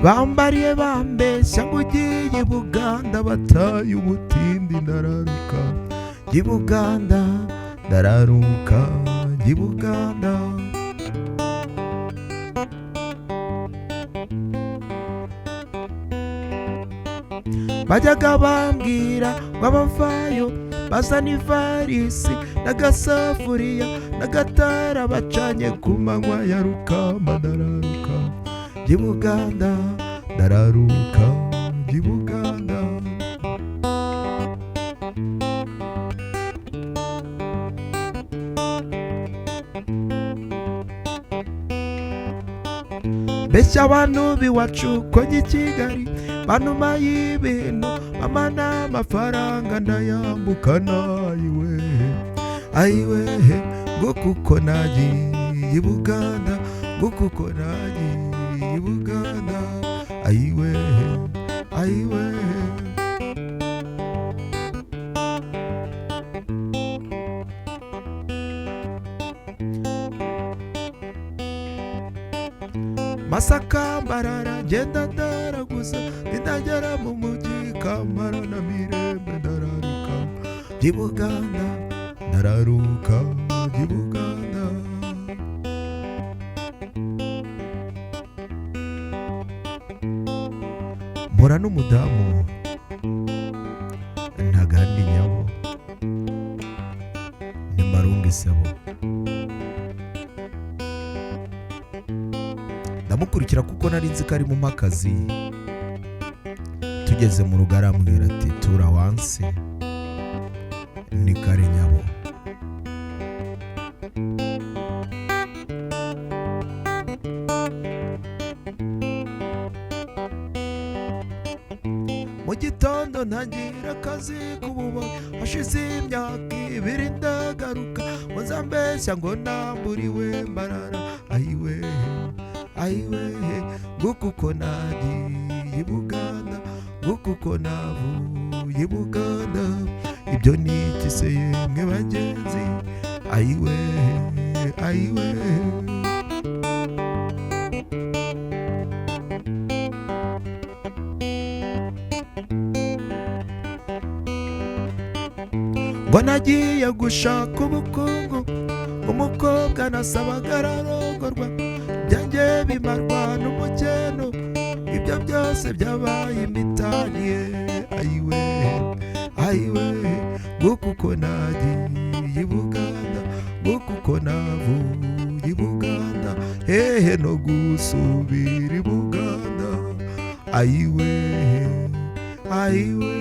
bambariye bambeshya ngo ugiye i Buganda bataye umutindi ndararuka i Buganda ndararuka i Buganda. Bajyaga bambwira ngo abavayo bazana ivarisi n'agasafuriya n'agatara bacanye ku manywa ya Rukamba ndararuka i Buganda ndararuka i Buganda. Mbese abantu b'iwacu ko njye i Kigali banuma y'ibintu mama n'amafaranga ndayambukana ayiwe ayiwe ngo kuko nagiye i Buganda ngo kuko nagiye i Buganda ayiwe ayiwe. Masaka Mbarara ngenda ndaraguza ndagera mu mujyi Kampala na Mirembe ndararuka i Buganda ndararuka i Buganda. Mpora n'umudamu ntagandi nyabo ni Marunga Isabo, ndamukurikira kuko nari nzi ko ari mu makazi. Tugeze mu rugo arambwira ati tura wansi ni kare nyabo. Mu gitondo ntangira akazi k'ububoyi hashize imyaka 2 ndagaruka ngo nzambeshya ngo namburiwe Mbarara ayiwe ayiwe ngo kuko nagiye i Buganda ngo kuko navuye i Buganda. Ibyo ni iki se yemwe bagenzi ayiwe ayiwe. Ngo nagiye gushaka ubukungu umukobwa nasabaga ararongorwa byanjye bimarwa n'umukeno ibyo byose byabaye imitaniye ayiwe ayiwe ngo kuko nagiye i Buganda ngo kuko navuye i Buganda hehe no gusubira i Buganda ayiwe ayiwe.